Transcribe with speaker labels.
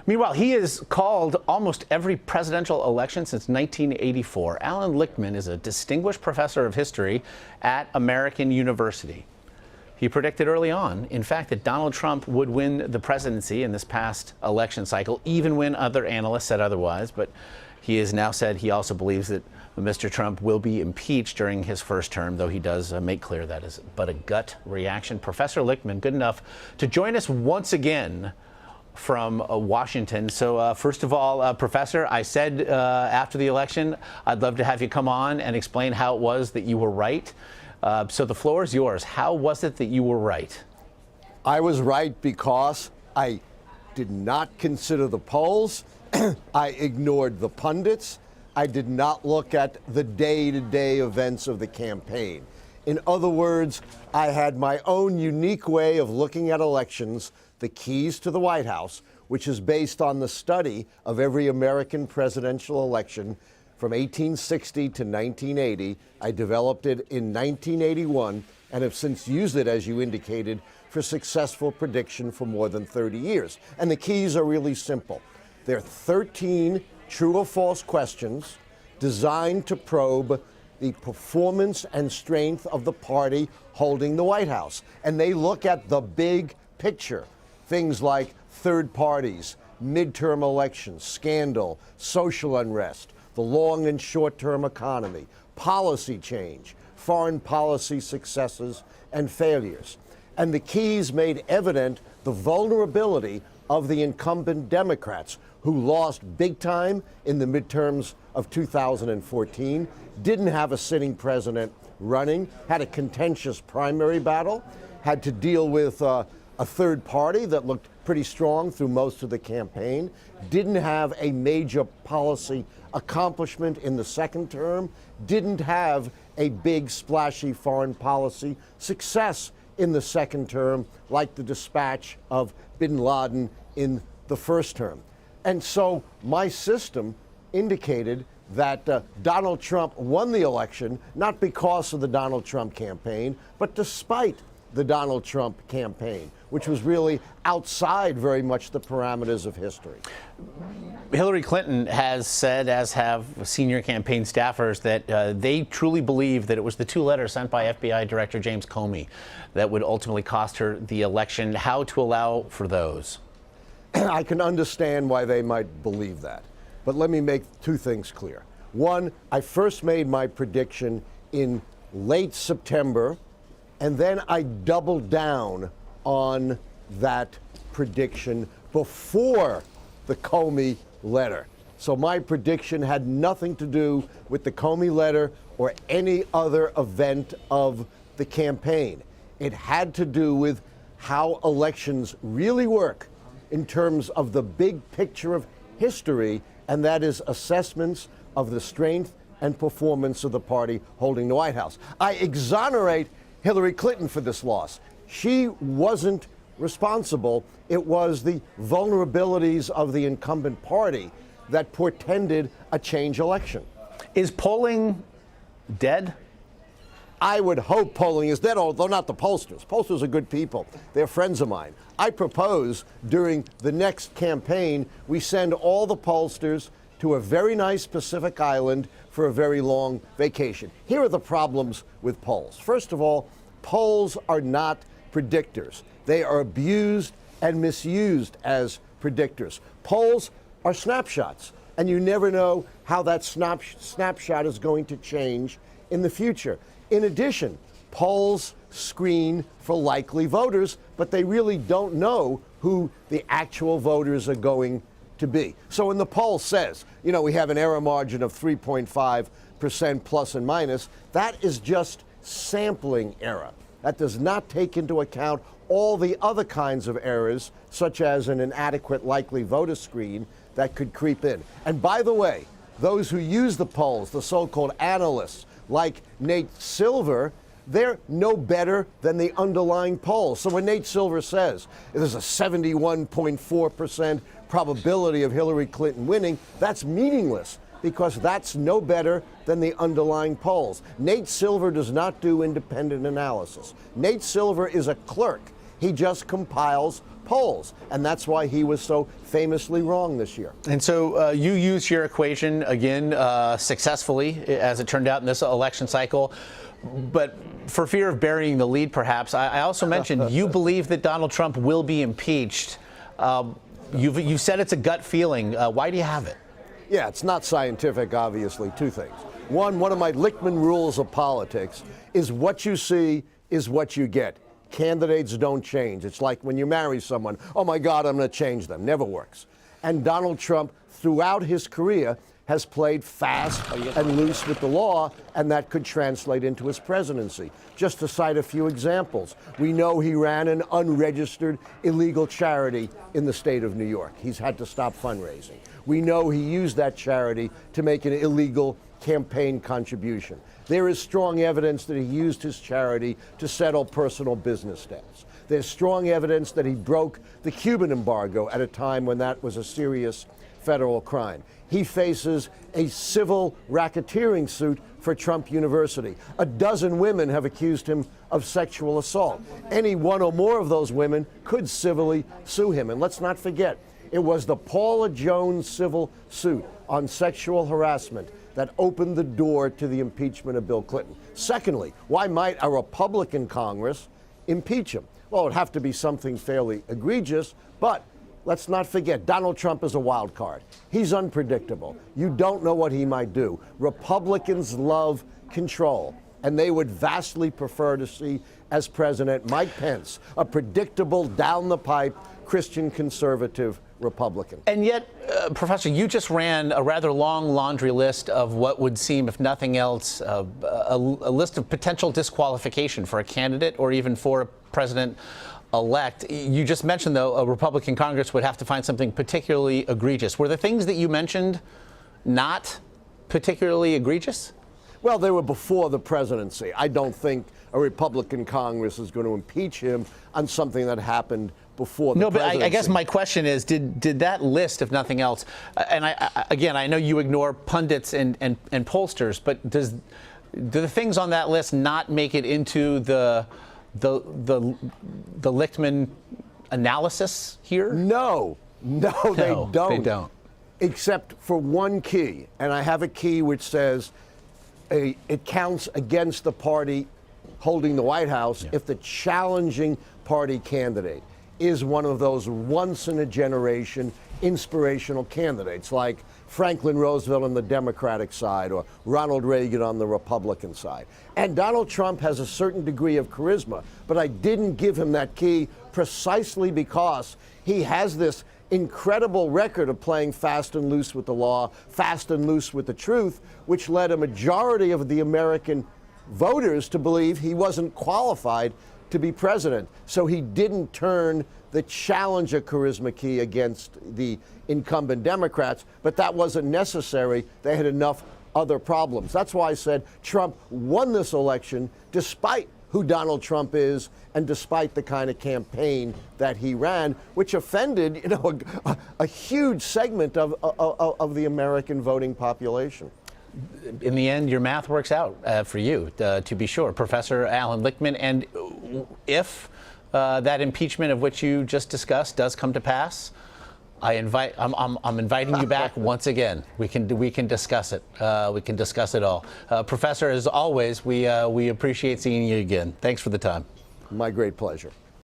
Speaker 1: Meanwhile, he has called almost every presidential election since 1984. Alan Lichtman is a distinguished professor of history at American University. He predicted early on, in fact, that Donald Trump would win the presidency in this past election cycle, even when other analysts said otherwise. But he has now said he also believes that Mr. Trump will be impeached during his first term, though he does make clear that is but a gut reaction. Professor Lichtman, good enough to join us once again from Washington. So first of all, Professor, I said after the election, I'd love to have you come on and explain how it was that you were right. So the floor is yours. How was it that you were right?
Speaker 2: I was right because I did not consider the polls. I ignored the pundits. I did not look at the day-to-day events of the campaign. In other words, I had my own unique way of looking at elections, the keys to the White House, which is based on the study of every American presidential election from 1860 to 1980. I developed it in 1981 and have since used it, as you indicated, for successful prediction for more than 30 years. And the keys are really simple. There are 13 true or false questions designed to probe the performance and strength of the party holding the White House. And they look at the big picture, things like third parties, midterm elections, scandal, social unrest, the long and short-term economy, policy change, foreign policy successes and failures. And the keys made evident the vulnerability of the incumbent Democrats, who lost big time in the midterms of 2014, didn't have a sitting president running, had a contentious primary battle, had to deal with a third party that looked pretty strong through most of the campaign, didn't have a major policy accomplishment in the second term, didn't have a big splashy foreign policy success in the second term, like the dispatch of bin Laden in the first term. And so my system indicated that Donald Trump won the election, not because of the Donald Trump campaign, but despite the Donald Trump campaign, which was really outside very much the parameters of history.
Speaker 1: Hillary Clinton has said, as have senior campaign staffers, that they truly believe that it was the two letters sent by FBI Director James Comey that would ultimately cost her the election. How to allow for those?
Speaker 2: I can understand why they might believe that. But let me make two things clear. One, I first made my prediction in late September, and then I doubled down on that prediction before the Comey letter. So my prediction had nothing to do with the Comey letter or any other event of the campaign. It had to do with how elections really work in terms of the big picture of history, and that is assessments of the strength and performance of the party holding the White House. I exonerate Hillary Clinton for this loss. She wasn't responsible. It was the vulnerabilities of the incumbent party that portended a change election.
Speaker 1: Is polling dead?
Speaker 2: I would hope polling is dead, although not the pollsters. Pollsters are good people. They're friends of mine. I propose during the next campaign, we send all the pollsters to a very nice Pacific island for a very long vacation. Here are the problems with polls. First of all, polls are not predictors. They are abused and misused as predictors. Polls are snapshots, and you never know how that snapshot is going to change in the future. In addition, polls screen for likely voters, but they really don't know who the actual voters are going to be. So when the poll says, you know, we have an error margin of 3.5% plus and minus, that is just sampling error. That does not take into account all the other kinds of errors, such as an inadequate likely voter screen that could creep in. And by the way, those who use the polls, the so-called analysts, like Nate Silver, they're no better than the underlying polls. So when Nate Silver says there's a 71.4% probability of Hillary Clinton winning, that's meaningless because that's no better than the underlying polls. Nate Silver does not do independent analysis. Nate Silver is a clerk. He just compiles polls. And that's why he was so famously wrong this year.
Speaker 1: And so you used your equation again successfully, as it turned out in this election cycle. But for fear of burying the lead, perhaps, I also mentioned you believe that Donald Trump will be impeached. You've said it's a gut feeling. Why do you have it?
Speaker 2: Yeah, it's not scientific, obviously. Two things. One of my Lichtman rules of politics is what you see is what you get. Candidates don't change. It's like when you marry someone, oh my God, I'm going to change them. Never works. And Donald Trump, throughout his career, has played fast and loose with the law, and that could translate into his presidency. Just to cite a few examples, we know he ran an unregistered illegal charity in the state of New York. He's had to stop fundraising. We know he used that charity to make an illegal campaign contribution. There is strong evidence that he used his charity to settle personal business debts. There's strong evidence that he broke the Cuban embargo at a time when that was a serious federal crime. He faces a civil racketeering suit for Trump University. A dozen women have accused him of sexual assault. Any one or more of those women could civilly sue him. And let's not forget, it was the Paula Jones civil suit on sexual harassment that opened the door to the impeachment of Bill Clinton. Secondly, why might a Republican Congress impeach him? Well, it would have to be something fairly egregious, but let's not forget, Donald Trump is a wild card. He's unpredictable. You don't know what he might do. Republicans love control, and they would vastly prefer to see as president Mike Pence, a predictable, down-the-pipe, Christian conservative Republican.
Speaker 1: And yet, Professor, you just ran a rather long laundry list of what would seem, if nothing else, a list of potential disqualification for a candidate or even for a president-elect. You just mentioned, though, a Republican Congress would have to find something particularly egregious. Were the things that you mentioned not particularly egregious?
Speaker 2: Well, they were before the presidency. I don't think a Republican Congress is going to impeach him on something that happened before the presidency.
Speaker 1: No, but I guess my question is, did that list, if nothing else, and I know you ignore pundits and pollsters, but do the things on that list not make it into the Lichtman analysis here?
Speaker 2: No, they don't.
Speaker 1: They don't.
Speaker 2: Except for one key, and I have a key which says it counts against the party holding the White House if the challenging party candidate is one of those once-in-a-generation inspirational candidates like Franklin Roosevelt on the Democratic side or Ronald Reagan on the Republican side. And Donald Trump has a certain degree of charisma, but I didn't give him that key precisely because he has this incredible record of playing fast and loose with the law, fast and loose with the truth, which led a majority of the American voters to believe he wasn't qualified to be president. So he didn't turn the challenger charisma key against the incumbent Democrats, but that wasn't necessary. They had enough other problems. That's why I said Trump won this election despite who Donald Trump is and despite the kind of campaign that he ran, which offended, a huge segment of the American voting population.
Speaker 1: In the end, your math works out for you, to be sure. Professor Alan Lichtman, and if that impeachment of which you just discussed does come to pass, I'm inviting you back once again. We can discuss it. We can discuss it all. Professor, as always, we appreciate seeing you again. Thanks for the time.
Speaker 2: My great pleasure.